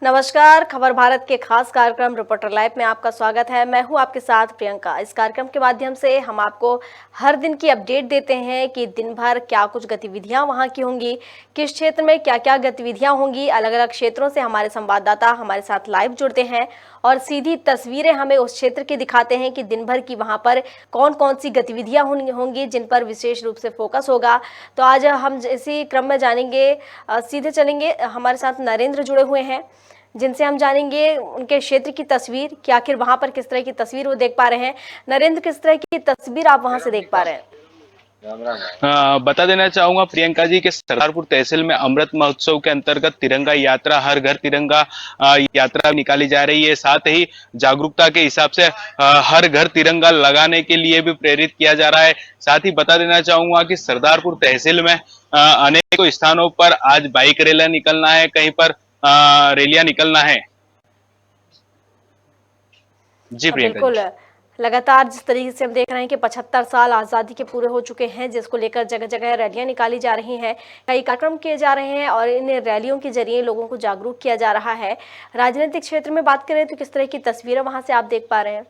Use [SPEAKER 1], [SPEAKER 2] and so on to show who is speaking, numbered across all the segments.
[SPEAKER 1] नमस्कार। खबर भारत के खास कार्यक्रम रिपोर्टर लाइव में आपका स्वागत है। मैं हूं आपके साथ प्रियंका। इस कार्यक्रम के माध्यम से हम आपको हर दिन की अपडेट देते हैं कि दिन भर क्या कुछ गतिविधियां वहां की होंगी, किस क्षेत्र में क्या क्या गतिविधियां होंगी। अलग अलग क्षेत्रों से हमारे संवाददाता हमारे साथ लाइव जुड़ते हैं और सीधी तस्वीरें हमें उस क्षेत्र की दिखाते हैं कि दिन भर की वहां पर कौन कौन सी गतिविधियां होंगी जिन पर विशेष रूप से फोकस होगा। तो आज हम इसी क्रम में जानेंगे, सीधे चलेंगे। हमारे साथ नरेंद्र जुड़े हुए हैं जिनसे हम जानेंगे उनके क्षेत्र की तस्वीर कि आखिर वहां पर किस तरह की तस्वीर वो देख पा रहे हैं। नरेंद्र, किस तरह की तस्वीर आप वहां से देख पा रहे हैं?
[SPEAKER 2] बता देना चाहूंगा प्रियंका जी के सरदारपुर तहसील में अमृत महोत्सव के अंतर्गत तिरंगा यात्रा, हर घर तिरंगा यात्रा निकाली जा रही है। साथ ही जागरूकता के हिसाब से हर घर तिरंगा लगाने के लिए भी प्रेरित किया जा रहा है। साथ ही बता देना चाहूंगा कि सरदारपुर तहसील में अनेकों स्थानों पर आज बाइक रैली निकलना है, कहीं पर रैलियां निकलना है। जी प्रियंका
[SPEAKER 1] बिल्कुल। लगातार जिस तरीके से हम देख रहे हैं कि 75 साल आज़ादी के पूरे हो चुके हैं, जिसको लेकर जगह जगह रैलियां निकाली जा रही हैं, कई कार्यक्रम किए जा रहे हैं और इन रैलियों के जरिए लोगों को जागरूक किया जा रहा है। राजनीतिक क्षेत्र में बात करें तो किस तरह की तस्वीरें वहां से आप देख पा रहे हैं?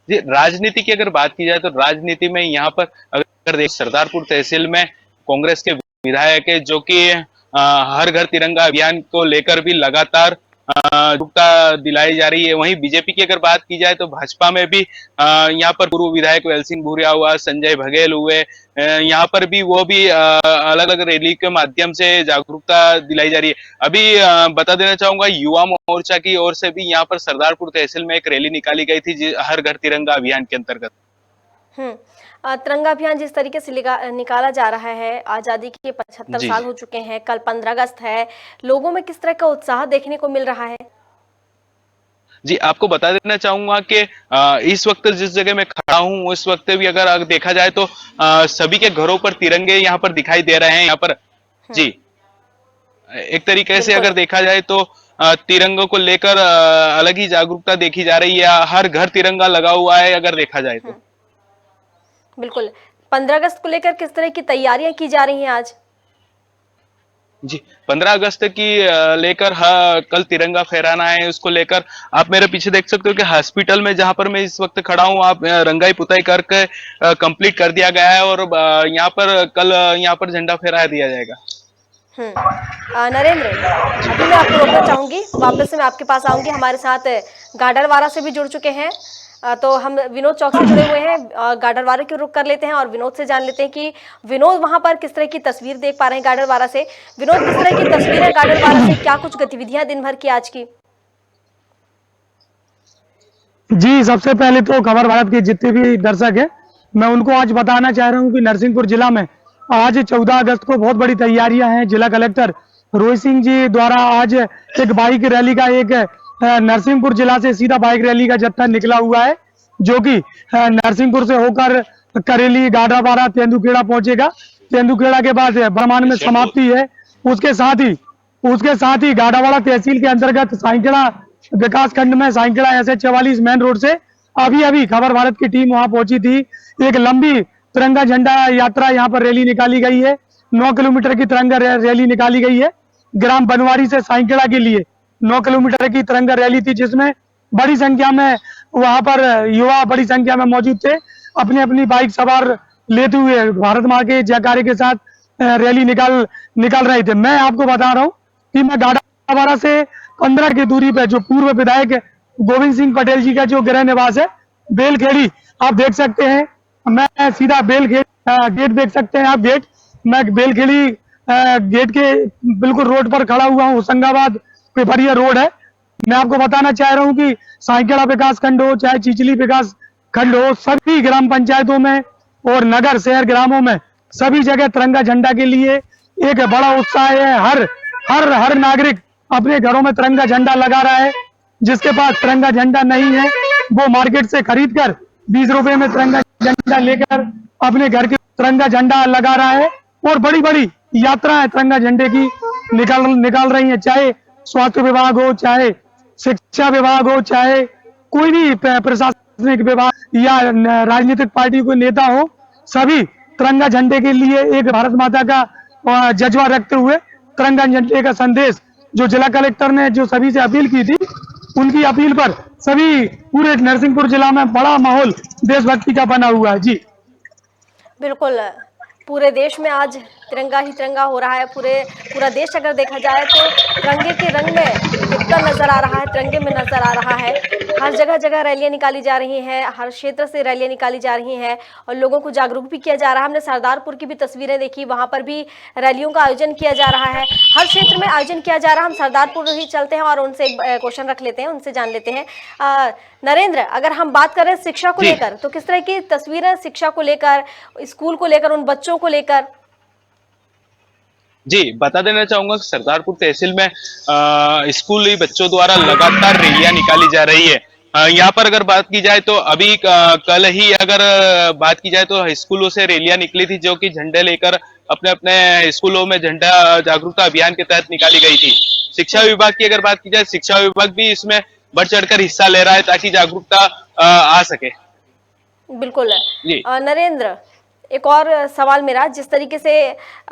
[SPEAKER 2] जी, राजनीति की अगर बात की जाए तो राजनीति में यहाँ पर अगर देख सरदारपुर तहसील में कांग्रेस के विधायक है जो कि हर घर तिरंगा अभियान को लेकर भी लगातार जागरूकता दिलाई जा रही है। वहीं बीजेपी की अगर बात की जाए तो भाजपा में भी यहाँ पर पूर्व विधायक वेल सिंह भूरिया हुआ, संजय बघेल हुए, यहाँ पर भी वो भी अलग अलग रैली के माध्यम से जागरूकता दिलाई जा रही है। अभी बता देना चाहूंगा युवा मोर्चा की ओर से भी यहाँ पर सरदारपुर तहसील में एक रैली निकाली गई थी हर घर तिरंगा अभियान के अंतर्गत।
[SPEAKER 1] तिरंगा अभियान जिस तरीके से निकाला जा रहा है, आजादी के 75 साल हो चुके हैं, कल 15 अगस्त है, लोगों में किस तरह का उत्साह देखने को मिल रहा है?
[SPEAKER 2] जी, आपको बता देना चाहूंगा कि इस वक्त जिस जगह मैं खड़ा हूं उस वक्त भी अगर देखा जाए तो सभी के घरों पर तिरंगे यहाँ पर दिखाई दे रहे हैं। यहाँ पर जी, एक तरीके से अगर देखा जाए तो तिरंगों को लेकर अलग ही जागरूकता देखी जा रही है। हर घर तिरंगा लगा हुआ है अगर देखा जाए तो।
[SPEAKER 1] बिल्कुल। 15 अगस्त को लेकर किस तरह की तैयारियां की जा रही हैं आज?
[SPEAKER 2] जी, 15 अगस्त की लेकर कल तिरंगा फहराना है, उसको लेकर आप मेरे पीछे देख सकते हो कि हॉस्पिटल में जहां पर मैं इस वक्त खड़ा हूं, आप रंगाई पुताई करके कंप्लीट कर दिया गया है और यहाँ पर कल यहाँ पर झंडा फहरा दिया जाएगा।
[SPEAKER 1] नरेंद्र, अभी मैं आपको रोकना चाहूंगी, वापस से मैं आपके पास आऊंगी। हमारे साथ गाडरवारा से भी जुड़ चुके हैं, तो हम विनोद चौक से जुड़े हुए हैं। गाडरवारा की रुख कर लेते हैं और विनोद से जान लेते हैं कि विनोद वहां पर किस तरह की तस्वीर देख पा रहे हैं गाडरवारा से। विनोद, किस तरह की तस्वीर है गाडरवारा से? क्या कुछ गतिविधियां दिन भर की आज की?
[SPEAKER 3] जी, सबसे पहले तो खबर भारत के जितने भी दर्शक हैं, मैं उनको आज बताना चाह रहा हूं कि नरसिंहपुर जिला में आज 14 अगस्त को बहुत बड़ी तैयारियां हैं। जिला कलेक्टर रोहित सिंह जी द्वारा आज एक बाइक रैली का एक नरसिंहपुर जिला से सीधा बाइक रैली का जत्था निकला हुआ है, जो कि नरसिंहपुर से होकर करेली, गाडरवारा, तेंदुखेड़ा पहुंचेगा। तेंदुखेड़ा के बाद बरमान में समाप्ति है। उसके साथ ही गाडरवारा तहसील के अंतर्गत साइंकड़ा विकास खंड में साइंकड़ा ऐसे 44 मेन रोड से अभी खबर भारत की टीम वहां पहुंची थी। एक लंबी तिरंगा झंडा यात्रा यहाँ पर रैली निकाली गई है। 9 किलोमीटर की तिरंगा रैली निकाली गई है। ग्राम बनवारी से साइंकड़ा के लिए 9 किलोमीटर की तिरंगा रैली थी, जिसमें बड़ी संख्या में वहां पर युवा बड़ी संख्या में मौजूद थे। अपनी अपनी बाइक सवार लेते हुए भारत माँ के जयकारे के साथ रैली निकाल रहे थे। मैं आपको बता रहा हूँ कि मैं गाडरवारा से 15 की दूरी पे जो पूर्व विधायक गोविंद सिंह पटेल जी का जो गृह निवास है बेलखेड़ी, आप देख सकते हैं। मैं सीधा बेलखेड़ी गेट देख सकते हैं आप गेट। मैं बेलखेड़ी गेट के बिल्कुल रोड पर खड़ा हुआ हूँ। होशंगाबाद पिपरिया रोड है। मैं आपको बताना चाह रहा हूँ कि साइंकड़ा विकास खंड हो चाहे चिचली विकास खंड हो, सभी ग्राम पंचायतों में और नगर शहर ग्रामों में सभी जगह तिरंगा झंडा के लिए एक बड़ा उत्साह है। हर नागरिक अपने घरों में तिरंगा झंडा लगा रहा है। जिसके पास तिरंगा झंडा नहीं है वो मार्केट से खरीद कर 20 रुपए में तिरंगा झंडा लेकर अपने घर के तिरंगा झंडा लगा रहा है। और बड़ी बड़ी यात्राएं तिरंगा झंडे की निकाल रही है, चाहे स्वास्थ्य विभाग हो, चाहे शिक्षा विभाग हो, चाहे कोई भी प्रशासनिक विभाग या राजनीतिक पार्टी कोई नेता हो, सभी तिरंगा झंडे के लिए एक भारत माता का जज्बा रखते हुए तिरंगा झंडे का संदेश जो जिला कलेक्टर ने जो सभी से अपील की थी, उनकी अपील पर सभी पूरे नरसिंहपुर जिला में बड़ा माहौल देशभक्ति का बना हुआ है। जी
[SPEAKER 1] बिल्कुल, पूरे देश में आज तिरंगा ही तिरंगा हो रहा है। पूरा देश अगर देखा जाए तो तिरंगे के रंग में लिपटा नजर आ रहा है, तिरंगे में नजर आ रहा है। हर जगह जगह रैलियां निकाली जा रही हैं, हर क्षेत्र से रैलियां निकाली जा रही हैं और लोगों को जागरूक भी किया जा रहा है। हमने सरदारपुर की भी तस्वीरें देखी, वहां पर भी रैलियों का आयोजन किया जा रहा है। हर क्षेत्र में आयोजन किया जा रहा है। हम सरदारपुर ही चलते हैं और उनसे एक क्वेश्चन रख लेते हैं, उनसे जान लेते हैं। नरेंद्र, अगर हम बात करें शिक्षा को लेकर तो किस तरह की तस्वीरें शिक्षा को लेकर, स्कूल को लेकर, उन बच्चों को लेकर?
[SPEAKER 2] जी, बता देना चाहूंगा कि सरदारपुर तहसील में स्कूली बच्चों द्वारा लगातार रैलियां निकाली जा रही है। यहाँ पर अगर बात की जाए तो अभी कल ही अगर बात की जाए तो स्कूलों से रैलियां निकली थी, जो कि झंडे लेकर अपने अपने स्कूलों में झंडा जागरूकता अभियान के तहत निकाली गई थी। शिक्षा विभाग की अगर बात की जाए, शिक्षा विभाग भी इसमें बढ़ चढ़कर हिस्सा ले रहा है ताकि जागरूकता आ सके।
[SPEAKER 1] बिल्कुल नरेंद्र, एक और सवाल मेरा, जिस तरीके से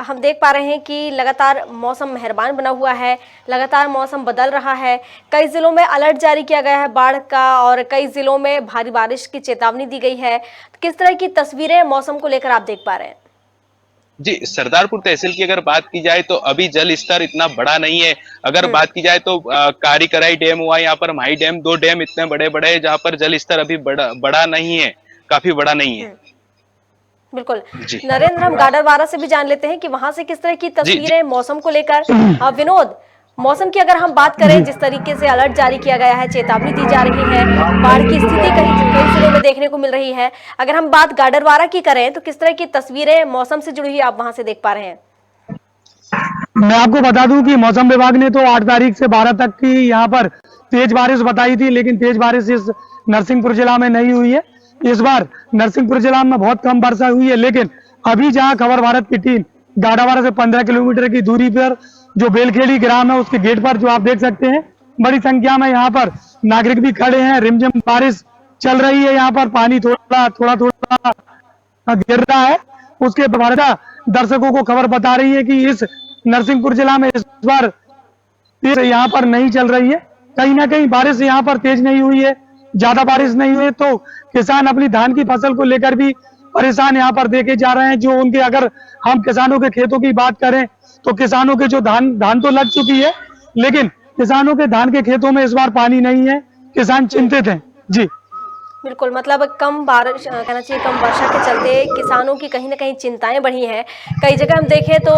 [SPEAKER 1] हम देख पा रहे हैं कि लगातार मौसम मेहरबान बना हुआ है, लगातार मौसम बदल रहा है, कई जिलों में अलर्ट जारी किया गया है बाढ़ का और कई जिलों में भारी बारिश की चेतावनी दी गई है। तो किस तरह की तस्वीरें मौसम को लेकर आप देख पा रहे हैं?
[SPEAKER 2] जी, सरदारपुर तहसील की अगर बात की जाए तो अभी जल स्तर इतना बड़ा नहीं है। अगर बात की जाए तो कारीकराई डैम हुआ, यहाँ पर माही डैम, 2 डैम इतने बड़े बड़े जहाँ पर जल स्तर अभी बड़ा नहीं है, काफी बड़ा नहीं है।
[SPEAKER 1] बिल्कुल नरेंद्र, हम गाडरवारा से भी जान लेते हैं कि वहां से किस तरह की तस्वीरें मौसम को लेकर। विनोद, मौसम की अगर हम बात करें, जिस तरीके से अलर्ट जारी किया गया है, चेतावनी दी जा रही है, बाढ़ की स्थिति कई जिलों में देखने को मिल रही है, अगर हम बात गाडरवारा की करें तो किस तरह की तस्वीरें मौसम से जुड़ी हुई आप वहां से देख पा रहे हैं?
[SPEAKER 3] मैं आपको बता दूं कि मौसम विभाग ने तो 8 तारीख से 12 तक की यहाँ पर तेज बारिश बताई थी, लेकिन तेज बारिश इस नरसिंहपुर जिला में नहीं हुई है। इस बार नरसिंहपुर जिला में बहुत कम वर्षा हुई है, लेकिन अभी जहां खबर भारत की टीम गाडावारा से 15 किलोमीटर की दूरी पर जो बेलखेड़ी ग्राम है, उसके गेट पर जो आप देख सकते हैं, बड़ी संख्या में यहाँ पर नागरिक भी खड़े हैं। रिमझिम बारिश चल रही है, यहाँ पर पानी थोड़ा गिर रहा है। उसके बाद दर्शकों को खबर बता रही है कि इस नरसिंहपुर जिला में इस बार तेज यहाँ पर नहीं चल रही है। कहीं ना कहीं बारिश यहाँ पर तेज नहीं हुई है, ज्यादा बारिश नहीं हुई, तो किसान अपनी धान की फसल को लेकर भी परेशान यहाँ पर देखे जा रहे हैं। जो उनके, अगर हम किसानों के खेतों की बात करें तो किसानों के जो धान तो लग चुकी है, लेकिन किसानों के धान के खेतों में इस बार पानी नहीं है, किसान चिंतित हैं। जी
[SPEAKER 1] बिल्कुल, मतलब कम बारिश, कहना चाहिए कम वर्षा के चलते किसानों की कहीं ना कहीं चिंताएं बढ़ी हैं। कई जगह हम देखें तो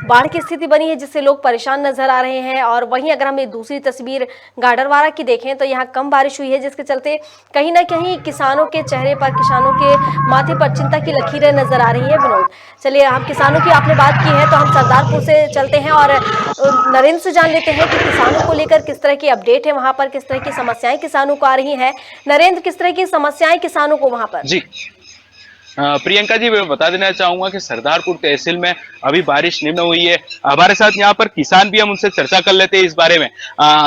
[SPEAKER 1] बाढ़ की स्थिति बनी है, जिससे लोग परेशान नजर आ रहे हैं। और वहीं अगर हम एक दूसरी तस्वीर गाडरवारा की देखें तो यहाँ कम बारिश हुई है, जिसके चलते कहीं ना कहीं किसानों के चेहरे पर, किसानों के माथे पर चिंता की लकीरें नजर आ रही है। विनोद, चलिए, हम किसानों की आपने बात की है तो हम सरदारपुर से चलते हैं और नरेंद्र से जान लेते हैं कि किसानों को लेकर किस तरह की अपडेट है, वहां पर किस तरह की समस्याएं किसानों को आ रही हैं। नरेंद्र, किस तरह की समस्याएं किसानों को वहां पर?
[SPEAKER 2] जी प्रियंका जी, मैं बता देना चाहूंगा कि सरदारपुर तहसील में अभी बारिश निम्न हुई है। हमारे साथ यहाँ पर किसान भी, हम उनसे चर्चा कर लेते हैं इस बारे में।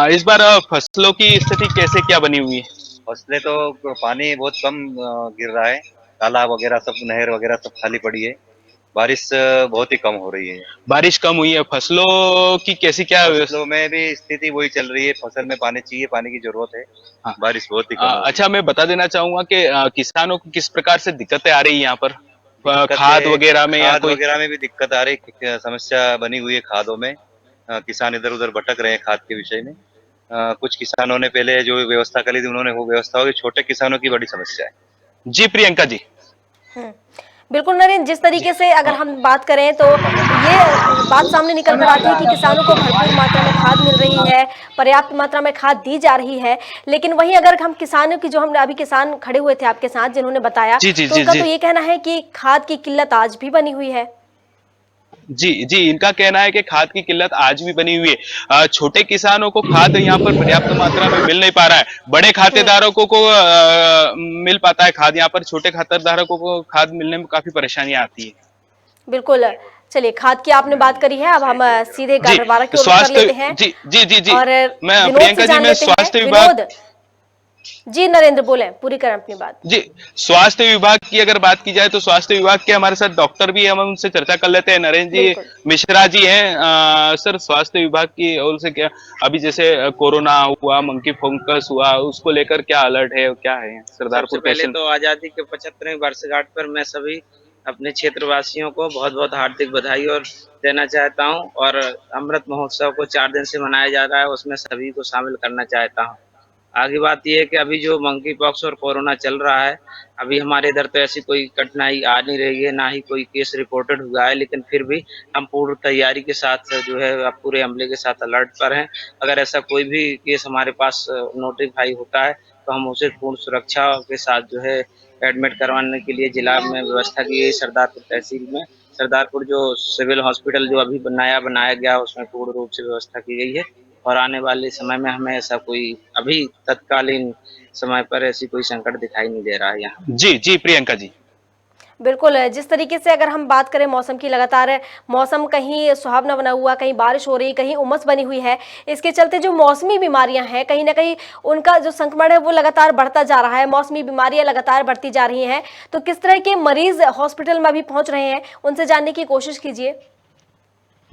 [SPEAKER 2] इस बार फसलों की स्थिति कैसे क्या बनी हुई है?
[SPEAKER 4] फसलें तो पानी बहुत कम गिर रहा है, तालाब वगैरह सब, नहर वगैरह सब खाली पड़ी है। बारिश बहुत ही कम हो रही है।
[SPEAKER 2] बारिश कम हुई है, फसलों की कैसी क्या?
[SPEAKER 4] फसलों में भी स्थिति वही चल रही है, फसल में पानी चाहिए, पानी की जरूरत है।
[SPEAKER 2] हाँ।
[SPEAKER 4] बारिश बहुत ही कम।
[SPEAKER 2] अच्छा, मैं बता देना चाहूंगा कि किसानों को किस प्रकार से दिक्कतें आ रही है यहाँ पर, खाद वगैरह में या कोई?
[SPEAKER 4] वगैरह में भी दिक्कत आ रही, समस्या बनी हुई है खादों में। किसान इधर उधर भटक रहे हैं खाद के विषय में। कुछ किसानों ने पहले जो व्यवस्था करी थी, उन्होंने वो व्यवस्था होगी, छोटे किसानों की बड़ी समस्या है।
[SPEAKER 2] जी प्रियंका जी।
[SPEAKER 1] बिल्कुल नरेंद्र, जिस तरीके से अगर हम बात करें तो ये बात सामने निकल कर आती है कि किसानों को भरपूर मात्रा में खाद मिल रही है, पर्याप्त मात्रा में खाद दी जा रही है, लेकिन वहीं अगर हम किसानों की, जो हमने अभी किसान खड़े हुए थे आपके साथ जिन्होंने बताया, तो उनका तो ये कहना है कि खाद की किल्लत आज भी बनी हुई है।
[SPEAKER 2] जी, इनका कहना है कि खाद की किल्लत आज भी बनी हुई है। छोटे किसानों को खाद यहाँ पर पर्याप्त मात्रा में मिल नहीं पा रहा है। बड़े खातेदारों को मिल पाता है खाद, यहाँ पर छोटे खातेदारों को खाद मिलने में काफी परेशानियां आती है।
[SPEAKER 1] बिल्कुल, चलिए, खाद की आपने बात करी है, अब हम सीधे गाडरवारा की ओर कर लेते हैं।
[SPEAKER 2] जी
[SPEAKER 1] और
[SPEAKER 2] मैं प्रियंका जी, मैं स्वास्थ्य विभाग।
[SPEAKER 1] जी नरेंद्र बोले, पूरी करें अपनी बात।
[SPEAKER 2] जी, स्वास्थ्य विभाग की अगर बात की जाए तो स्वास्थ्य विभाग के हमारे साथ डॉक्टर भी हैं, हम उनसे चर्चा कर लेते हैं। नरेंद्र जी
[SPEAKER 1] बिल्कुल।
[SPEAKER 2] मिश्रा जी हैं। सर, स्वास्थ्य विभाग की ओर से क्या अभी जैसे कोरोना हुआ, मंकी फंगस हुआ, उसको लेकर क्या अलर्ट है, क्या है सरदारपुर
[SPEAKER 5] सबसे पहले
[SPEAKER 2] तहसील?
[SPEAKER 5] तो आजादी के 75वें वर्षगांठ पर मैं सभी अपने क्षेत्रवासियों को बहुत बहुत हार्दिक बधाई और देना चाहता हूं, और अमृत महोत्सव को 4 दिन से मनाया जा रहा है, उसमें सभी को शामिल करना चाहता हूं। आगे बात यह है कि अभी जो मंकी पॉक्स और कोरोना चल रहा है, अभी हमारे इधर तो ऐसी कोई कठिनाई आ नहीं रही है, ना ही कोई केस रिपोर्टेड हुआ है, लेकिन फिर भी हम पूर्ण तैयारी के साथ जो है पूरे अमले के साथ अलर्ट पर हैं। अगर ऐसा कोई भी केस हमारे पास नोटिफाई होता है तो हम उसे पूर्ण सुरक्षा के साथ जो है एडमिट करवाने के लिए जिला में व्यवस्था की गई। सरदारपुर तहसील में सरदारपुर जो सिविल हॉस्पिटल जो अभी नया बनाया गया, उसमें पूर्ण रूप से व्यवस्था की गई है, और आने वाले समय में हमें ऐसा कोई अभी तत्कालीन समय पर ऐसी कोई संकट दिखाई नहीं दे रहा है यहाँ।
[SPEAKER 2] जी जी प्रियंका जी।
[SPEAKER 1] बिल्कुल, जिस तरीके से अगर हम बात करें मौसम की, लगातार मौसम कहीं सुहावना बना हुआ, कहीं बारिश हो रही, कहीं उमस बनी हुई है। इसके चलते जो मौसमी बीमारियां हैं, कहीं ना कहीं उनका जो संक्रमण है वो लगातार बढ़ता जा रहा है। मौसमी बीमारियां लगातार बढ़ती जा रही हैं, तो किस तरह के मरीज हॉस्पिटल में अभी पहुंच रहे हैं, उनसे जानने की कोशिश कीजिए।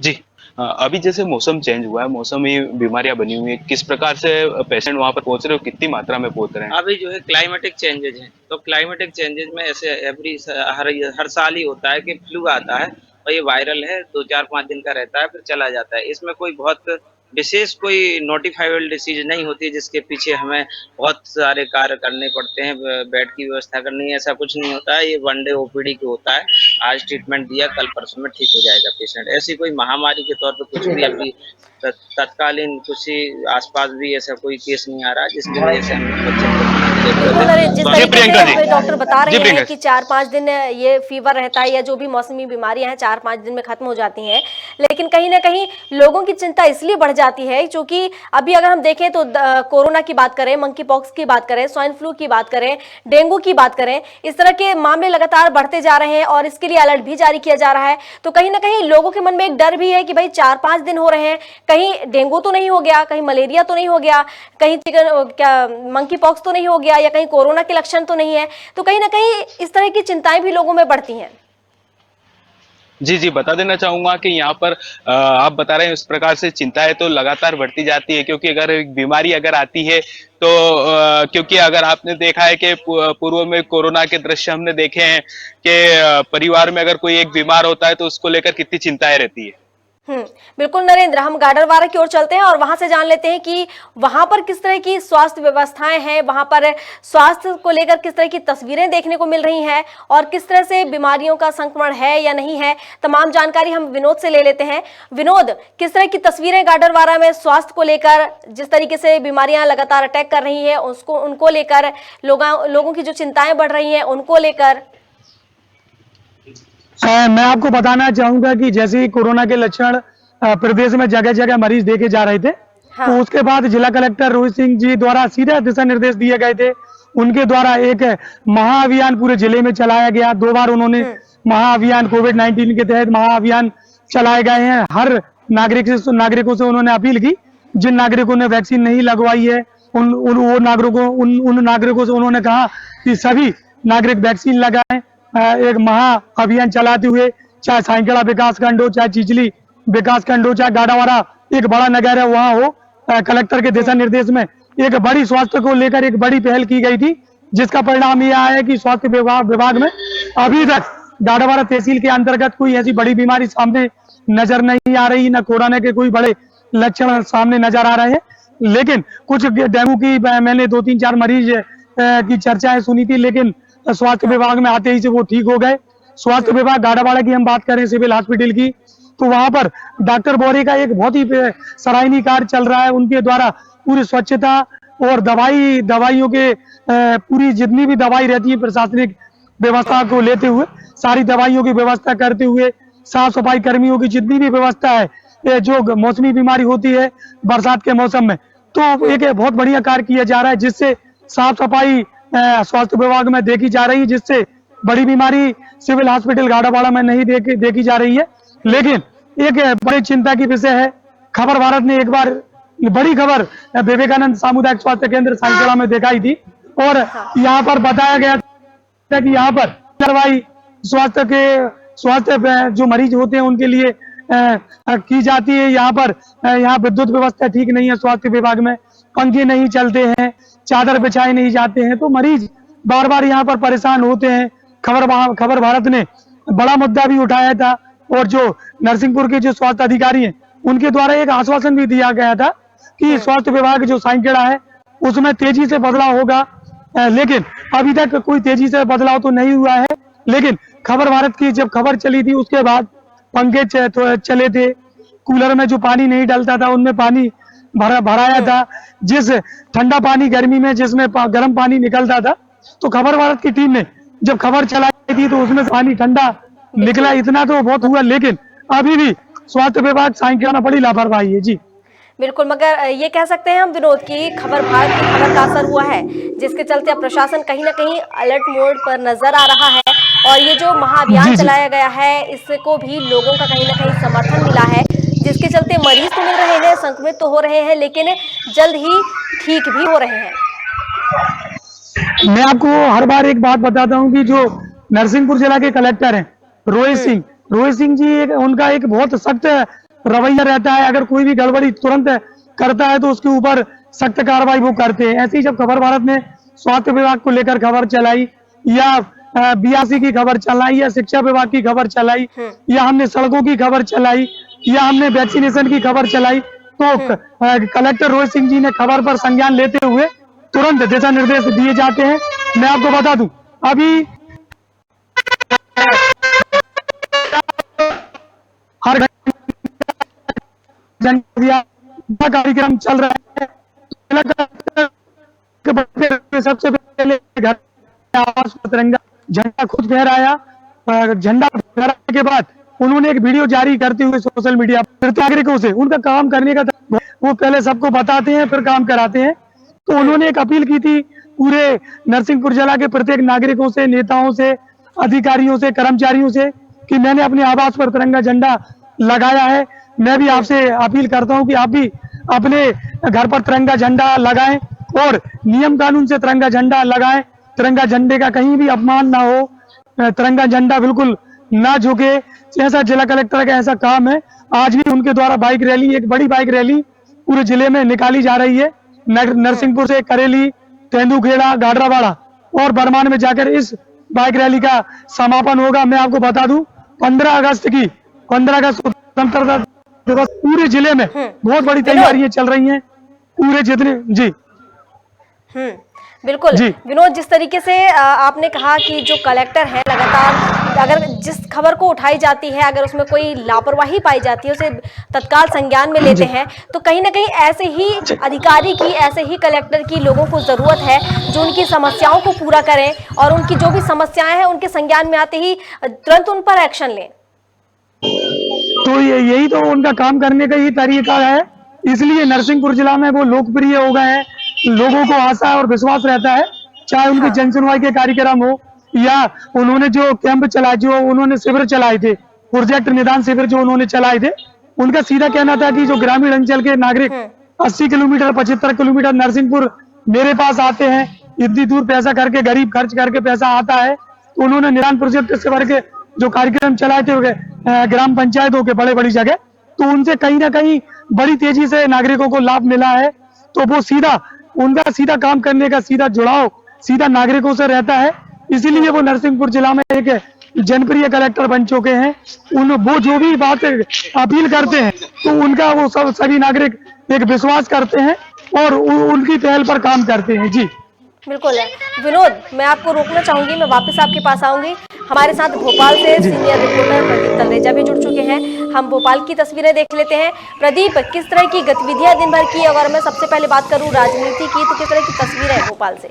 [SPEAKER 2] जी, अभी जैसे मौसम चेंज हुआ है, मौसमी बीमारियां बनी हुई है, किस प्रकार से पेशेंट वहां पर पहुंच रहे हो, कितनी मात्रा में पहुंच रहे हैं?
[SPEAKER 5] अभी जो है क्लाइमेटिक चेंजेज हैं, तो क्लाइमेटिक चेंजेज में ऐसे हर साल ही होता है कि फ्लू आता है, और ये वायरल है, 2-4-5 दिन का रहता है, फिर चला जाता है। इसमें कोई बहुत विशेष कोई नोटिफाइबल डिसीज नहीं होती जिसके पीछे हमें बहुत सारे कार्य करने पड़ते हैं, बेड की व्यवस्था करनी है, ऐसा कुछ नहीं होता है। ये वन डे ओपीडी के होता है, आज ट्रीटमेंट दिया, कल परसों में ठीक हो जाएगा पेशेंट। ऐसी कोई महामारी के तौर पर कुछ भी अभी तत्कालीन कुछ ही आसपास भी ऐसा कोई केस नहीं आ रहा जिसकी वजह से हम बच्चे
[SPEAKER 1] बिल्कुल नरेश, जिस तरीके
[SPEAKER 2] प्रियंका जी।
[SPEAKER 1] से डॉक्टर बता
[SPEAKER 2] जी,
[SPEAKER 1] रहे
[SPEAKER 2] प्रियंका
[SPEAKER 1] हैं कि 4-5 दिन ये फीवर रहता है, या जो भी मौसमी बीमारियां हैं 4-5 दिन में खत्म हो जाती हैं, लेकिन कहीं ना कहीं लोगों की चिंता इसलिए बढ़ जाती है क्योंकि अभी अगर हम देखें तो कोरोना की बात करें, मंकी पॉक्स की बात करें, स्वाइन फ्लू की बात करें, डेंगू की बात करें, इस तरह के मामले लगातार बढ़ते जा रहे हैं और इसके लिए अलर्ट भी जारी किया जा रहा है। तो कहीं ना कहीं लोगों के मन में एक डर भी है कि भाई 4-5 दिन हो रहे हैं, कहीं डेंगू तो नहीं हो गया, कहीं मलेरिया तो नहीं हो गया, कहीं मंकी पॉक्स तो नहीं हो गया, या कहीं कोरोना के लक्षण तो नहीं है। तो कहीं ना कहीं इस तरह की चिंताएं भी लोगों में बढ़ती हैं।
[SPEAKER 2] जी जी, बता देना चाहूंगा कि यहाँ पर आप बता रहे हैं इस प्रकार से चिंताएं तो लगातार बढ़ती जाती है, क्योंकि अगर एक बीमारी अगर आती है तो क्योंकि अगर आपने देखा है कि पूर्व में कोरोना के दृश्य हमने देखे हैं कि परिवार में अगर कोई एक बीमार होता है तो उसको लेकर कितनी चिंताएं रहती है।
[SPEAKER 1] बिल्कुल नरेंद्र, हम गाडरवारा की ओर चलते हैं और वहां से जान लेते हैं कि वहां पर किस तरह की स्वास्थ्य व्यवस्थाएं हैं, वहां पर स्वास्थ्य को लेकर किस तरह की तस्वीरें देखने को मिल रही हैं और किस तरह से बीमारियों का संक्रमण है या नहीं है। तमाम जानकारी हम विनोद से ले लेते हैं। विनोद, किस तरह की तस्वीरें गाडरवारा में स्वास्थ्य को लेकर, जिस तरीके से बीमारियां लगातार अटैक कर रही है उनको लेकर, लोगों की जो चिंताएं बढ़ रही है उनको लेकर?
[SPEAKER 3] मैं आपको बताना चाहूंगा कि जैसे ही कोरोना के लक्षण प्रदेश में जगह जगह मरीज देखे जा रहे थे,
[SPEAKER 1] हाँ।
[SPEAKER 3] तो उसके बाद जिला कलेक्टर रोहित सिंह जी द्वारा सीधा दिशा निर्देश दिए गए थे। उनके द्वारा एक महाअभियान पूरे जिले में चलाया गया। 2 बार उन्होंने महाअभियान कोविड-19 के तहत महाअभियान चलाए गए हैं। हर नागरिकों से उन्होंने अपील की, जिन नागरिकों ने वैक्सीन नहीं लगवाई है उन नागरिकों से उन्होंने कहा कि सभी नागरिक वैक्सीन लगाएं। एक महाअभियान चलाते हुए, चाहे साइकिला विकास खंड हो, चाहे चिचली विकास खंड हो, चाहे गाडावारा एक बड़ा नगर है वहां हो, कलेक्टर के दिशा निर्देश में एक बड़ी स्वास्थ्य को लेकर एक बड़ी पहल की गई थी, जिसका परिणाम यह है कि स्वास्थ्य विभाग में अभी तक गाडावारा तहसील के अंतर्गत कोई ऐसी बड़ी बीमारी सामने नजर नहीं आ रही, न कोरोना के कोई बड़े लक्षण सामने नजर आ रहे हैं। लेकिन कुछ डेंगू की मैंने 2-3-4 मरीज की चर्चाएं सुनी थी, लेकिन स्वास्थ्य विभाग में आते ही से वो ठीक हो गए। स्वास्थ्य विभाग गाडावाड़ा की हम बात करें, सिविल हॉस्पिटल की, तो वहां पर डॉक्टर बोरे का एक बहुत ही सराहनीय कार्य चल रहा है। उनके द्वारा पूरी स्वच्छता और दवाइयों के पूरी जितनी भी दवाई रहती है प्रशासनिक व्यवस्था को लेते हुए, सारी दवाइयों की व्यवस्था करते हुए, साफ सफाई कर्मियों की जितनी भी व्यवस्था है, जो मौसमी बीमारी होती है बरसात के मौसम में, तो एक बहुत बढ़िया कार्य किया जा रहा है, जिससे साफ सफाई स्वास्थ्य विभाग में देखी जा रही है, जिससे बड़ी बीमारी सिविल हॉस्पिटल गाडावाड़ा में नहीं देखी जा रही है। लेकिन एक बड़ी चिंता की विषय है, खबर भारत ने एक बार बड़ी खबर विवेकानंद सामुदायिक स्वास्थ्य केंद्र सांखेड़ा में दिखाई थी और यहाँ पर बताया गया था कि यहाँ पर कार्रवाई स्वास्थ्य जो मरीज होते हैं उनके लिए की जाती है। यहाँ विद्युत व्यवस्था ठीक नहीं है, स्वास्थ्य विभाग में पंखे नहीं चलते हैं, चादर बिछाए नहीं जाते हैं, तो मरीज बार बार यहाँ पर परेशान होते हैं। खबर भारत ने बड़ा मुद्दा भी उठाया था और जो नरसिंहपुर के जो स्वास्थ्य अधिकारी हैं उनके द्वारा एक आश्वासन भी दिया गया था कि स्वास्थ्य विभाग जो सांखेड़ा है उसमें तेजी से बदलाव होगा, लेकिन अभी तक कोई तेजी से बदलाव तो नहीं हुआ है। लेकिन खबर भारत की जब खबर चली थी उसके बाद पंखे चले थे, कूलर में जो पानी नहीं डलता था उनमें पानी भराया था, जिस ठंडा पानी गर्मी में जिसमें गर्म पानी निकलता था, तो खबर भारत की टीम ने जब खबर चलाई थी तो उसमें पानी ठंडा निकला, इतना तो बहुत हुआ, लेकिन अभी भी स्वास्थ्य विभाग सांखेड़ा में बड़ी लापरवाही है। जी
[SPEAKER 1] बिल्कुल, मगर ये कह सकते हैं हम विनोद की खबर भारत की खबर का असर हुआ है, जिसके चलते अब प्रशासन कहीं ना कहीं अलर्ट मोड पर नजर आ रहा है और ये जो महाअभियान चलाया गया है इसको भी लोगों का कहीं ना कहीं समर्थन मिला है, जिसके चलते मरीज तो मिल रहे हैं, संक्रमित तो हो रहे हैं, लेकिन जल्द ही ठीक भी हो रहे हैं।
[SPEAKER 3] मैं आपको हर बार एक बात बताता हूँ कि जो नरसिंहपुर जिला के कलेक्टर हैं रोहित सिंह जी, उनका एक बहुत सख्त रवैया रहता है। अगर कोई भी गड़बड़ी तुरंत करता है तो उसके ऊपर सख्त कार्रवाई वो करते हैं। ऐसे ही जब खबर भारत ने स्वास्थ्य विभाग को लेकर खबर चलाई या BRC की खबर चलाई या शिक्षा विभाग की खबर चलाई या हमने सड़कों की खबर चलाई या हमने वैक्सीनेशन की खबर चलाई, तो कलेक्टर रोहित सिंह जी ने खबर पर संज्ञान लेते हुए तुरंत दिशा निर्देश दिए जाते हैं। मैं आपको बता दूं, अभी हर कार्यक्रम चल रहा है, सबसे पहले घर तिरंगा झंडा खुद फहराया। झंडा फहराने के बाद उन्होंने एक वीडियो जारी करते हुए सोशल मीडिया पर नागरिकों से उनका काम करने का वो पहले सबको बताते हैं फिर काम कराते हैं। तो उन्होंने एक अपील की थी पूरे नरसिंहपुर जिला के प्रत्येक नागरिकों से, नेताओं से, अधिकारियों से, कर्मचारियों से कि मैंने अपने आवास पर तिरंगा झंडा लगाया है। मैं भी आपसे अपील करता हूं कि आप भी अपने घर पर तिरंगा झंडा लगाएं और नियम कानून से तिरंगा झंडा लगाएं। तिरंगा झंडे का कहीं भी अपमान ना हो, तिरंगा झंडा बिल्कुल ना झुके, ऐसा जिला कलेक्टर का ऐसा काम है। आज भी उनके द्वारा बाइक रैली, एक बड़ी बाइक रैली पूरे जिले में निकाली जा रही है। नरसिंहपुर से करेली, तेंदुखेड़ा, गाडरावाड़ा और बरमान में जाकर इस बाइक रैली का समापन होगा। मैं आपको बता दूं 15 अगस्त स्वतंत्रता दिवस पूरे जिले में बहुत बड़ी तैयारियां चल रही हैं पूरे जितने। जी
[SPEAKER 1] बिल्कुल विनोद, जिस तरीके से आपने कहा कि जो कलेक्टर है लगातार अगर जिस खबर को उठाई जाती है, अगर उसमें कोई लापरवाही पाई जाती है उसे तत्काल संज्ञान में लेते हैं, तो कहीं ना कहीं ऐसे ही अधिकारी की, ऐसे ही कलेक्टर की लोगों को जरूरत है जो उनकी समस्याओं को पूरा करें और उनकी जो भी समस्याएं हैं उनके संज्ञान में आते ही तुरंत उन पर एक्शन लें।
[SPEAKER 3] तो यही तो उनका काम करने का ही तरीका है, इसलिए नरसिंहपुर जिला में वो लोकप्रिय हो गए हैं। लोगों को आशा और विश्वास रहता है, चाहे उनकी जन सुनवाई के कार्यक्रम हो या उन्होंने जो कैंप चलाए, जो उन्होंने शिविर चलाए थे, प्रोजेक्ट निदान शिविर जो उन्होंने चलाए थे, उनका सीधा कहना था कि जो ग्रामीण अंचल के नागरिक 80 किलोमीटर 75 किलोमीटर नरसिंहपुर मेरे पास आते हैं, इतनी दूर पैसा करके, गरीब खर्च करके पैसा आता है, तो उन्होंने निदान प्रोजेक्ट शिविर के जो कार्यक्रम चलाए थे ग्राम पंचायतों के बड़ी जगह, तो उनसे कहीं ना कहीं बड़ी तेजी से नागरिकों को लाभ मिला है। तो वो उनका सीधा काम करने का सीधा जुड़ाव सीधा नागरिकों से रहता है, इसीलिए वो नरसिंहपुर जिला में एक जनप्रिय कलेक्टर बन चुके हैं। वो जो भी बात अपील करते हैं तो उनका वो सभी नागरिक एक विश्वास करते हैं और उनकी पहल पर काम करते हैं। जी
[SPEAKER 1] बिल्कुल विनोद, मैं आपको रोकना चाहूंगी, मैं वापस आपके पास आऊंगी। हमारे साथ भोपाल से सीनियर रिपोर्टर प्रदीप तलरेजा भी जुड़ चुके हैं। हम भोपाल की तस्वीरें देख लेते हैं। प्रदीप, किस तरह की गतिविधियां दिन भर की, अगर मैं सबसे पहले बात करूं राजनीति की, तो किस तरह की तस्वीरें हैं भोपाल से?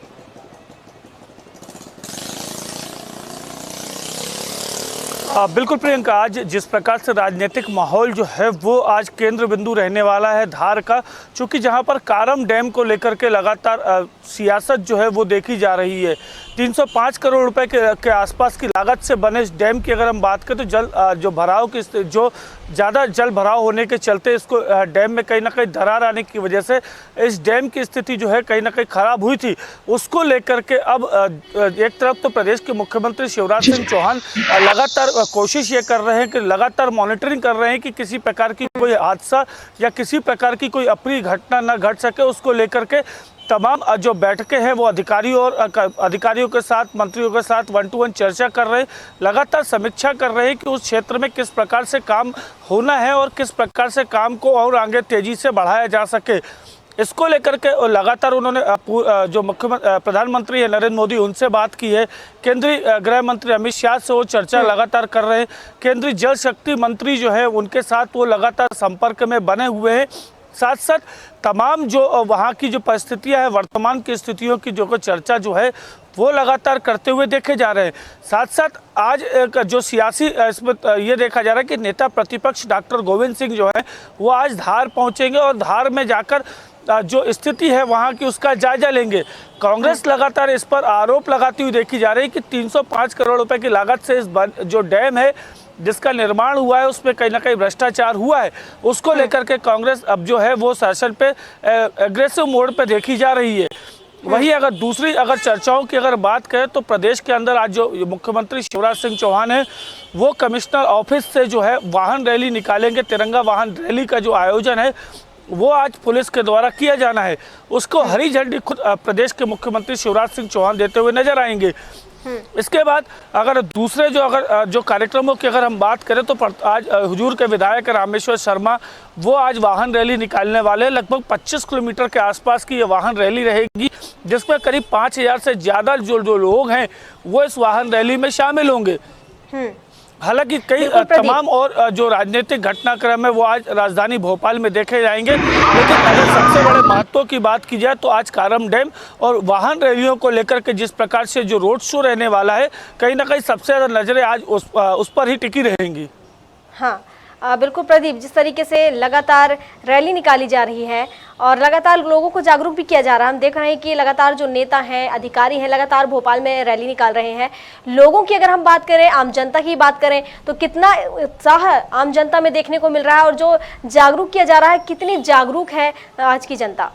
[SPEAKER 6] बिल्कुल प्रियंका, आज जिस प्रकार से राजनीतिक माहौल जो है वो आज केंद्र बिंदु रहने वाला है धार का, चूँकि जहां पर कारम डैम को लेकर के लगातार सियासत जो है वो देखी जा रही है। 305 करोड़ रुपए के आसपास की लागत से बने इस डैम की अगर हम बात करें तो जो भराव की जो ज़्यादा जल भराव होने के चलते इसको डैम में कहीं ना कहीं दरार आने की वजह से इस डैम की स्थिति जो है कहीं ना कहीं खराब हुई थी। उसको लेकर के अब एक तरफ तो प्रदेश के मुख्यमंत्री शिवराज सिंह चौहान लगातार कोशिश ये कर रहे हैं कि लगातार मॉनिटरिंग कर रहे हैं कि किसी प्रकार की कोई हादसा या किसी प्रकार की कोई अप्रिय घटना न घट सके। उसको लेकर के तमाम जो बैठकें हैं वो अधिकारियों के साथ, मंत्रियों के साथ 1-to-1 चर्चा कर रहे हैं, लगातार समीक्षा कर रहे हैं कि उस क्षेत्र में किस प्रकार से काम होना है और किस प्रकार से काम को और आगे तेजी से बढ़ाया जा सके। इसको लेकर के लगातार उन्होंने जो प्रधानमंत्री है नरेंद्र मोदी, उनसे बात की है। केंद्रीय गृह मंत्री अमित शाह से वो चर्चा लगातार कर रहे हैं। केंद्रीय जल शक्ति मंत्री जो है उनके साथ वो लगातार संपर्क में बने हुए हैं। साथ साथ तमाम जो वहाँ की जो परिस्थितियाँ हैं, वर्तमान की स्थितियों की जो चर्चा जो है वो लगातार करते हुए देखे जा रहे हैं। साथ साथ आज जो सियासी इसमें ये देखा जा रहा है कि नेता प्रतिपक्ष डॉक्टर गोविंद सिंह जो है वो आज धार पहुँचेंगे और धार में जाकर जो स्थिति है वहाँ की उसका जायजा लेंगे। कांग्रेस लगातार इस पर आरोप लगाती हुई देखी जा रही है कि 305 करोड़ रुपए की लागत से इस जो डैम है जिसका निर्माण हुआ है उसमें कहीं ना कहीं भ्रष्टाचार हुआ है। उसको लेकर के कांग्रेस अब जो है वो शासन पे एग्रेसिव मोड पे देखी जा रही है। वहीं अगर दूसरी चर्चाओं की अगर बात करें तो प्रदेश के अंदर आज जो मुख्यमंत्री शिवराज सिंह चौहान है वो कमिश्नर ऑफिस से जो है वाहन रैली निकालेंगे। तिरंगा वाहन रैली का जो आयोजन है वो आज पुलिस के द्वारा किया जाना है। उसको हरी झंडी खुद प्रदेश के मुख्यमंत्री शिवराज सिंह चौहान देते हुए नजर आएंगे। इसके बाद अगर दूसरे जो कार्यक्रमों की अगर हम बात करें तो आज हुजूर के विधायक रामेश्वर शर्मा वो आज वाहन रैली निकालने वाले हैं। लगभग 25 किलोमीटर के आसपास की ये वाहन रैली रहेगी, जिसमें करीब 5000 से ज़्यादा जो लोग हैं वो इस वाहन रैली में शामिल होंगे। हालांकि कई तमाम और जो राजनीतिक घटनाक्रम है वो आज राजधानी भोपाल में देखे जाएंगे, लेकिन अगर सबसे बड़े महत्व की बात की जाए तो आज कारम डैम और वाहन रैलियों को लेकर के जिस प्रकार से जो रोड शो रहने वाला है कहीं ना कहीं सबसे ज़्यादा नजरें आज उस पर ही टिकी रहेंगी।
[SPEAKER 1] हाँ बिल्कुल प्रदीप, जिस तरीके से लगातार रैली निकाली जा रही है और लगातार लोगों को जागरूक भी किया जा रहा है, हम देख रहे हैं कि लगातार जो नेता हैं, अधिकारी हैं, लगातार भोपाल में रैली निकाल रहे हैं। लोगों की अगर हम बात करें, आम जनता की बात करें तो कितना उत्साह आम जनता में देखने को मिल रहा है और जो जागरूक किया जा रहा है, कितनी जागरूक है आज की जनता।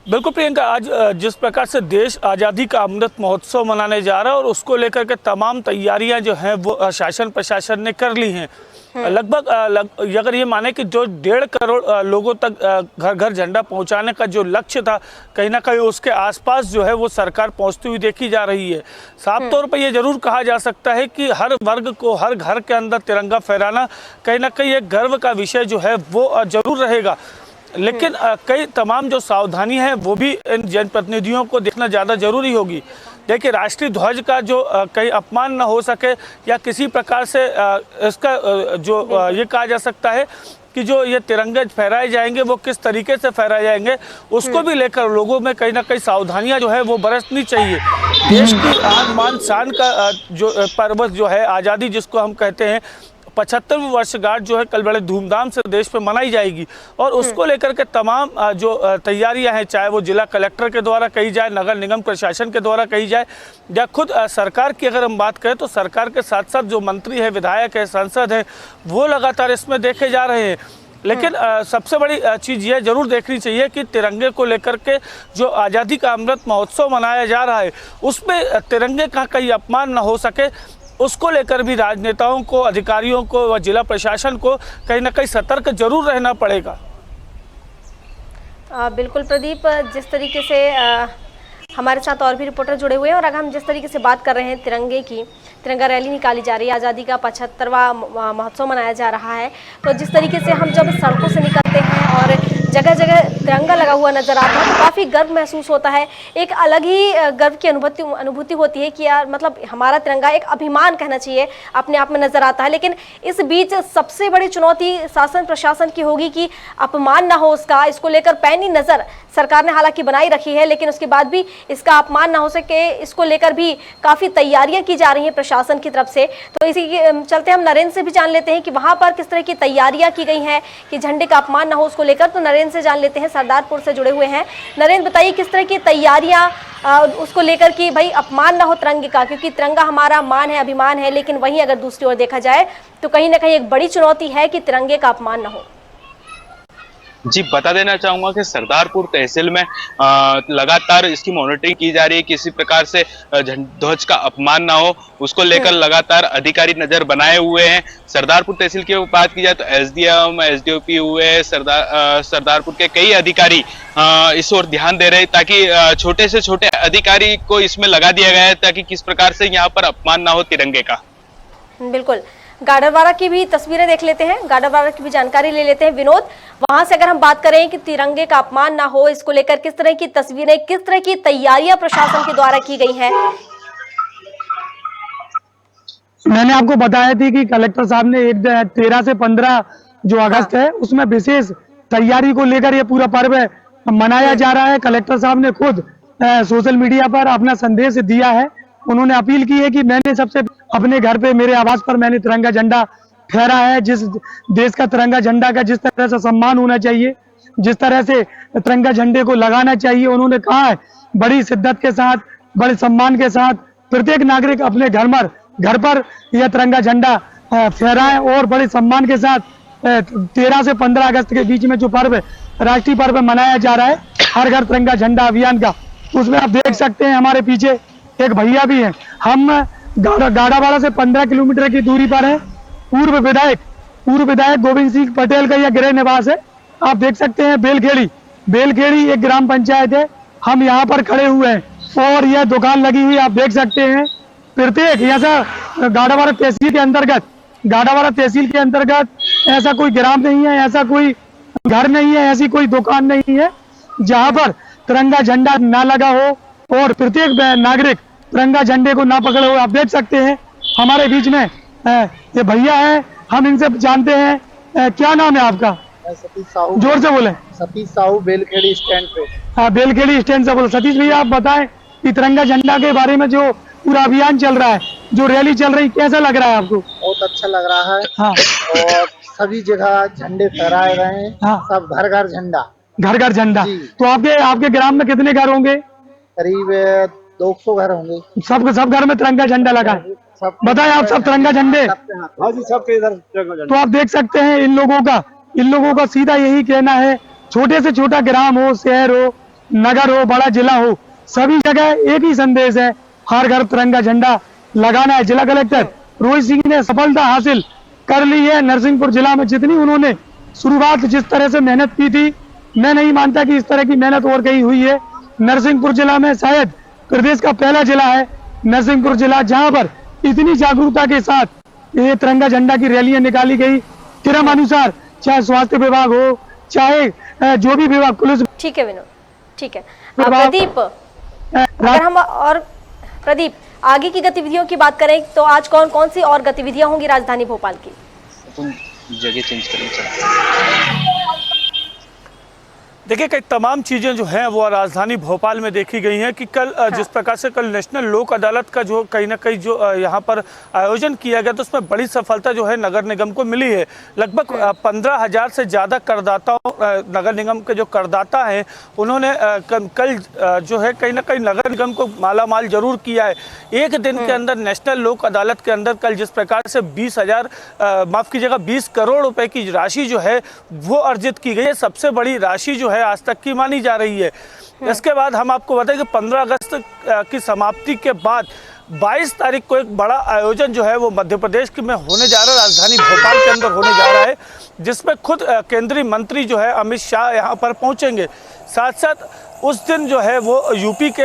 [SPEAKER 6] बिल्कुल प्रियंका, आज जिस प्रकार से देश आज़ादी का अमृत महोत्सव मनाने जा रहा है और उसको लेकर के तमाम तैयारियां जो हैं वो शासन प्रशासन ने कर ली हैं। लगभग अगर ये माने कि जो 1.5 करोड़ लोगों तक घर घर झंडा पहुंचाने का जो लक्ष्य था, कहीं ना कहीं उसके आसपास जो है वो सरकार पहुंचती हुई देखी जा रही है। साफ तौर पर यह जरूर कहा जा सकता है कि हर वर्ग को हर घर के अंदर तिरंगा फहराना कहीं ना कहीं एक गर्व का विषय जो है वो जरूर रहेगा। लेकिन कई तमाम जो सावधानी है वो भी इन जनप्रतिनिधियों को देखना ज़्यादा जरूरी होगी। देखिए, राष्ट्रीय ध्वज का जो कहीं अपमान न हो सके या किसी प्रकार से इसका जो ये कहा जा सकता है कि जो ये तिरंगे फहराए जाएंगे वो किस तरीके से फहराए जाएंगे, उसको भी लेकर लोगों में कहीं ना कहीं सावधानियां जो है वो बरतनी चाहिए। देश की आन बान शान का जो पर्व जो है आज़ादी जिसको हम कहते हैं, 75वीं वर्षगांठ जो है कल बड़े धूमधाम से देश पे मनाई जाएगी और उसको लेकर के तमाम जो तैयारियां हैं, चाहे वो जिला कलेक्टर के द्वारा कही जाए, नगर निगम प्रशासन के द्वारा कही जाए या खुद सरकार की अगर हम बात करें तो सरकार के साथ साथ जो मंत्री है, विधायक है, सांसद हैं, वो लगातार इसमें देखे जा रहे हैं। लेकिन सबसे बड़ी चीज़ ये जरूर देखनी चाहिए कि तिरंगे को लेकर के जो आज़ादी का अमृत महोत्सव मनाया जा रहा है उसमें तिरंगे का कहीं अपमान न हो सके, उसको लेकर भी राजनेताओं को, अधिकारियों को व जिला प्रशासन को कहीं ना कहीं सतर्क जरूर रहना पड़ेगा।
[SPEAKER 1] बिल्कुल प्रदीप, जिस तरीके से हमारे साथ और भी रिपोर्टर जुड़े हुए हैं और अगर हम जिस तरीके से बात कर रहे हैं तिरंगे की, तिरंगा रैली निकाली जा रही है, आज़ादी का 75वां महोत्सव मनाया जा रहा है, तो जिस तरीके से हम जब सड़कों से निकलते हैं और जगह जगह तिरंगा लगा हुआ नजर आता है तो काफ़ी गर्व महसूस होता है। एक अलग ही गर्व की अनुभूति होती है कि यार मतलब हमारा तिरंगा एक अभिमान कहना चाहिए अपने आप में नजर आता है। लेकिन इस बीच सबसे बड़ी चुनौती शासन प्रशासन की होगी कि अपमान ना हो उसका, इसको लेकर पैनी नज़र सरकार ने हालांकि बनाई रखी है, लेकिन उसके बाद भी इसका अपमान ना हो सके, इसको लेकर भी काफ़ी तैयारियां की जा रही हैं प्रशासन की तरफ से। तो इसी के चलते हम नरेंद्र से भी जान लेते हैं कि वहाँ पर किस तरह की तैयारियां की गई हैं कि झंडे का अपमान ना हो उसको लेकर। तो नरेंद्र नरेंद्र से जान लेते हैं, सरदारपुर से जुड़े हुए हैं। नरेंद्र, बताइए किस तरह की तैयारियां उसको लेकर कि भाई अपमान ना हो तिरंगे का, क्योंकि तिरंगा हमारा मान है, अभिमान है, लेकिन वहीं अगर दूसरी ओर देखा जाए तो कहीं ना कहीं एक बड़ी चुनौती है कि तिरंगे का अपमान ना हो।
[SPEAKER 2] जी, बता देना चाहूंगा कि सरदारपुर तहसील में लगातार इसकी मॉनिटरिंग की जा रही है, किसी प्रकार से ध्वज का अपमान ना हो, उसको लेकर लगातार अधिकारी नजर बनाए हुए हैं। सरदारपुर तहसील की बात की जाए तो एसडीएम, एसडीओपी हुए, सरदारपुर के कई अधिकारी इस ओर ध्यान दे रहे हैं, ताकि छोटे से छोटे अधिकारी को इसमें लगा दिया गया है, ताकि किस प्रकार से यहाँ पर अपमान ना हो तिरंगे का।
[SPEAKER 1] बिल्कुल, गाडरवारा की भी तस्वीरें देख लेते हैं, गाडरवारा की भी जानकारी ले लेते हैं। विनोद, वहां से अगर हम बात करें कि तिरंगे का अपमान ना हो, इसको लेकर किस तरह की तस्वीरें, किस तरह की तैयारियां प्रशासन के द्वारा की गई हैं?
[SPEAKER 3] मैंने आपको बताया थी कि कलेक्टर साहब ने 13 से 15 जो अगस्त है उसमें विशेष तैयारी को लेकर ये पूरा पर्व मनाया जा रहा है। कलेक्टर साहब ने खुद सोशल मीडिया पर अपना संदेश दिया है। उन्होंने अपील की है कि मैंने सबसे अपने घर पे, मेरे आवास पर मैंने तिरंगा झंडा फहरा है। जिस देश का तिरंगा झंडा का जिस तरह से सम्मान होना चाहिए, जिस तरह से तिरंगा झंडे को लगाना चाहिए, उन्होंने कहा है बड़ी शिद्दत के साथ, बड़े सम्मान के साथ प्रत्येक नागरिक अपने घर पर यह तिरंगा झंडा फहराए और बड़े सम्मान के साथ 13 से 15 अगस्त के बीच में जो पर्व, राष्ट्रीय पर्व मनाया जा रहा है, हर घर तिरंगा झंडा अभियान का, उसमें आप देख सकते हैं हमारे पीछे एक भैया भी हैं। हम गाड़ावाड़ा से 15 किलोमीटर की दूरी पर हैं। पूर्व विधायक गोविंद सिंह पटेल का यह गृह निवास है। आप देख सकते हैं बेलखेड़ी एक ग्राम पंचायत है। हम यहाँ पर खड़े हुए हैं और यह दुकान लगी हुई आप देख सकते हैं। प्रत्येक ऐसा गाड़ावाड़ा तहसील के अंतर्गत ऐसा कोई ग्राम नहीं है, ऐसा कोई घर नहीं है, ऐसी कोई दुकान नहीं है जहाँ पर तिरंगा झंडा ना लगा हो और प्रत्येक नागरिक तिरंगा झंडे को ना पकड़े हो। आप देख सकते हैं हमारे बीच में ये भैया है, हम इनसे जानते हैं। क्या नाम है आपका?
[SPEAKER 7] सतीश साहू।
[SPEAKER 3] जोर से बोले।
[SPEAKER 7] सतीश साहू, बेलखेड़ी स्टैंड पे।
[SPEAKER 3] हाँ, बेलखेड़ी स्टैंड से बोले। सतीश भैया, आप बताएं कि तिरंगा झंडा के बारे में जो पूरा अभियान चल रहा है, जो रैली चल रही, कैसा लग रहा है आपको?
[SPEAKER 7] बहुत अच्छा लग रहा है।
[SPEAKER 3] हाँ।
[SPEAKER 7] और सभी जगह झंडे फहराए गए हैं। हाँ। सब घर झंडा। तो आपके ग्राम में कितने घर होंगे? करीब 200 घर होंगे।
[SPEAKER 3] सब घर में तिरंगा झंडा लगा है। बताएं आप, सब तिरंगा झंडे?
[SPEAKER 7] हाँ जी, सबके इधर।
[SPEAKER 3] तो आप देख सकते हैं इन लोगों का सीधा यही कहना है, छोटे से छोटा ग्राम हो, शहर हो, नगर हो, बड़ा जिला हो, सभी जगह एक ही संदेश है, हर घर तिरंगा झंडा लगाना है। जिला कलेक्टर रोहित सिंह ने सफलता हासिल कर ली है। नरसिंहपुर जिला में जितनी उन्होंने शुरुआत जिस तरह से मेहनत की थी, मैं नहीं मानता कि इस तरह की मेहनत और कहीं हुई है। नरसिंहपुर जिला में शायद प्रदेश का पहला जिला है नरसिंहपुर जिला, जहां पर इतनी जागरूकता के साथ ये तिरंगा झंडा की रैलियां निकाली गई, क्रम अनुसार, चाहे स्वास्थ्य विभाग हो, चाहे जो भी विभाग, पुलिस।
[SPEAKER 1] ठीक है विनोद, ठीक है। प्रदीप, अगर हम और प्रदीप आगे की गतिविधियों की बात करें तो आज कौन कौन सी और गतिविधियां होंगी राजधानी भोपाल की?
[SPEAKER 2] जगह चेंज करनी चाहिए।
[SPEAKER 6] देखिए, कई तमाम चीज़ें जो हैं वो राजधानी भोपाल में देखी गई हैं कि कल जिस प्रकार से कल नेशनल लोक अदालत का जो कहीं ना कहीं जो यहाँ पर आयोजन किया गया, तो उसमें बड़ी सफलता जो है नगर निगम को मिली है। लगभग 15,000 से ज़्यादा करदाताओं, नगर निगम के जो करदाता हैं, उन्होंने कल जो है कहीं ना कहीं नगर निगम को माला माल जरूर किया है। एक दिन के अंदर नेशनल लोक अदालत के अंदर कल जिस प्रकार से 20 करोड़ रुपए की राशि जो है वो अर्जित की गई है, सबसे बड़ी राशि जो आज तक की मानी जा रही है। इसके बाद हम आपको बताएं कि 15 अगस्त की समाप्ति के बाद 22 तारीख को एक बड़ा आयोजन जो है वो मध्य प्रदेश में होने जा रहा है, राजधानी भोपाल के अंदर होने जा रहा है, जिसमें खुद केंद्रीय मंत्री जो है अमित शाह यहाँ पर पहुँचेंगे। साथ साथ उस दिन जो है वो यूपी के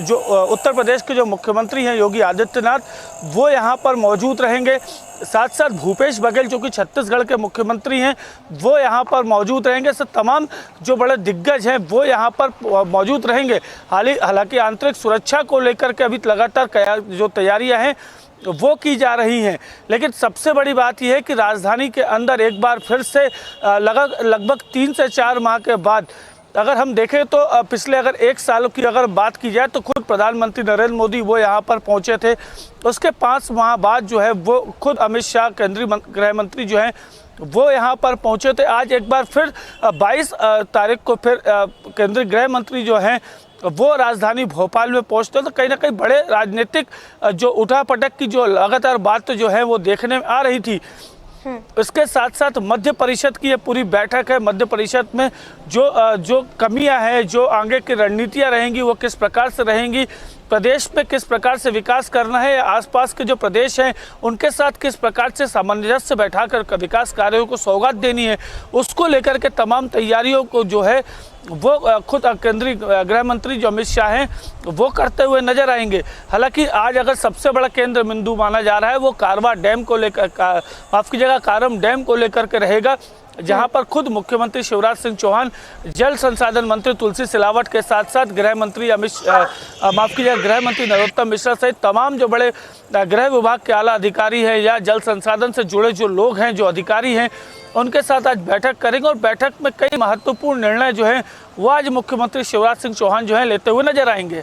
[SPEAKER 6] जो उत्तर प्रदेश के जो मुख्यमंत्री हैं योगी आदित्यनाथ, वो यहाँ पर मौजूद रहेंगे। साथ साथ भूपेश बघेल जो कि छत्तीसगढ़ के मुख्यमंत्री हैं, वो यहाँ पर मौजूद रहेंगे। सब तमाम जो बड़े दिग्गज हैं वो यहाँ पर मौजूद रहेंगे। हालांकि आंतरिक सुरक्षा को लेकर के अभी लगातार जो तैयारियाँ हैं वो की जा रही हैं, लेकिन सबसे बड़ी बात यह है कि राजधानी के अंदर एक बार फिर से लगभग 3 से 4 माह के बाद अगर हम देखें तो पिछले अगर 1 साल की अगर बात की जाए तो खुद प्रधानमंत्री नरेंद्र मोदी वो यहाँ पर पहुँचे थे। उसके 5 माह बाद जो है वो खुद अमित शाह केंद्रीय गृह मंत्री जो हैं वो यहाँ पर पहुँचे थे। आज एक बार फिर 22 तारीख को फिर केंद्रीय गृह मंत्री जो हैं वो राजधानी भोपाल में पहुँचते तो कहीं ना कहीं बड़े राजनीतिक जो उठापटक की जो लगातार बात जो है वो देखने में आ रही थी। इसके साथ साथ मध्य परिषद की ये पूरी बैठक है। मध्य परिषद में जो कमियां हैं, जो आगे की रणनीतियां रहेंगी वो किस प्रकार से रहेंगी, प्रदेश में किस प्रकार से विकास करना है, आसपास के जो प्रदेश हैं उनके साथ किस प्रकार से सामंजस्य बैठाकर विकास कार्यों को सौगात देनी है, उसको लेकर के तमाम तैयारियों को जो है वो खुद केंद्रीय गृह मंत्री जो अमित शाह हैं वो करते हुए नजर आएंगे। हालांकि आज अगर सबसे बड़ा केंद्र बिंदु माना जा रहा है वो कारवा डैम को लेकर, माफ कीजिएगा, कारम डैम को लेकर के रहेगा, जहां पर खुद मुख्यमंत्री शिवराज सिंह चौहान, जल संसाधन मंत्री तुलसी सिलावट के साथ साथ गृह मंत्री गृह मंत्री नरोत्तम मिश्रा सहित तमाम जो बड़े गृह विभाग के आला अधिकारी हैं या जल संसाधन से जुड़े जो लोग हैं, जो अधिकारी हैं, उनके साथ आज बैठक करेंगे। और बैठक में कई महत्वपूर्ण निर्णय जो हैं वो आज मुख्यमंत्री शिवराज सिंह चौहान जो हैं लेते हुए नजर आएंगे।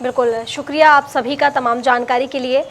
[SPEAKER 1] बिल्कुल, शुक्रिया आप सभी का तमाम जानकारी के लिए।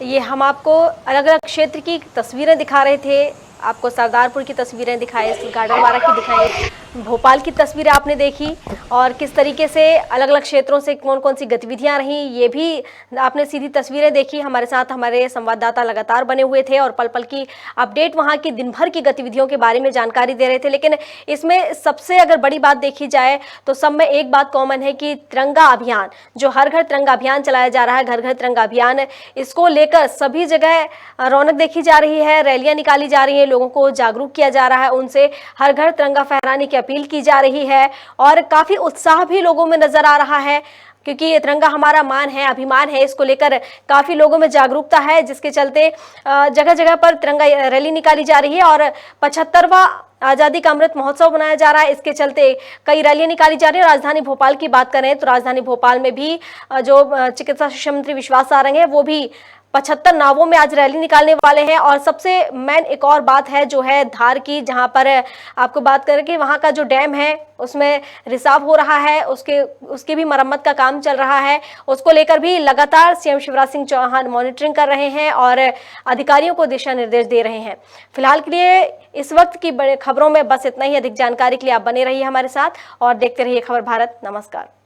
[SPEAKER 1] ये हम आपको अलग अलग क्षेत्र की तस्वीरें दिखा रहे थे, आपको सरदारपुर की तस्वीरें दिखाई, गाडरवारा की दिखाई, भोपाल की तस्वीरें आपने देखी और किस तरीके से अलग अलग क्षेत्रों से कौन कौन सी गतिविधियां रहीं ये भी आपने सीधी तस्वीरें देखी। हमारे साथ हमारे संवाददाता लगातार बने हुए थे और पल पल की अपडेट, वहां की दिन भर की गतिविधियों के बारे में जानकारी दे रहे थे। लेकिन इसमें सबसे अगर बड़ी बात देखी जाए तो सब में एक बात कॉमन है कि तिरंगा अभियान, जो हर घर तिरंगा अभियान चलाया जा रहा है, घर घर तिरंगा अभियान, इसको लेकर सभी जगह रौनक देखी जा रही है, रैलियां निकाली जा रही है, लोगों को जागरूक किया जा रहा है, उनसे हर घर तिरंगा फहराने की अपील की जा रही है और काफी उत्साह भी लोगों में नजर आ रहा है, क्योंकि ये तिरंगा हमारा मान है, अभिमान है। इसको लेकर काफी लोगों में जागरूकता है, जिसके चलते जगह जगह पर तिरंगा रैली निकाली जा रही है और 75वां आजादी का अमृत महोत्सव मनाया जा रहा है। इसके चलते कई रैलियां निकाली जा रही है। राजधानी भोपाल की बात करें तो राजधानी भोपाल में भी जो चिकित्सा शिक्षा मंत्री विश्वास सारंग है वो भी 75 नावों में आज रैली निकालने वाले हैं। और सबसे मेन एक और बात है जो है धार की, जहां पर आपको बात करें कि वहां का जो डैम है उसमें रिसाव हो रहा है, उसकी भी मरम्मत का काम चल रहा है। उसको लेकर भी लगातार सीएम शिवराज सिंह चौहान मॉनिटरिंग कर रहे हैं और अधिकारियों को दिशा निर्देश दे रहे हैं। फिलहाल के लिए इस वक्त की बड़ी खबरों में बस इतना ही। अधिक जानकारी के लिए आप बने रहिए हमारे साथ और देखते रहिए खबर भारत। नमस्कार।